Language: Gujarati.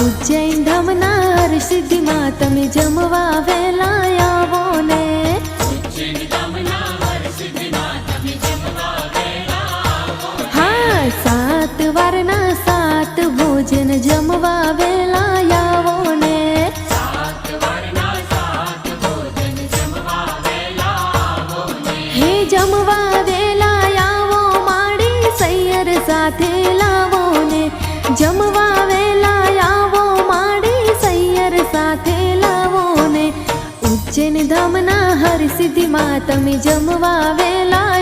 ઉજ્જૈન ધામના હરસિદ્ધિમાં તમે જમવા વેલા આવો ને। હા, 7 વારના 7 ભોજન જમવા વેલા આવો ને। હે જમવા વેલા આવો માડી સૈયર સાથે લાવો ને। જમવા વેલા આવો માડી સૈયર સાથે લાવો ને। ઉજ્જૈન ધામના હરસિદ્ધિમાં તમે જમવા વેલા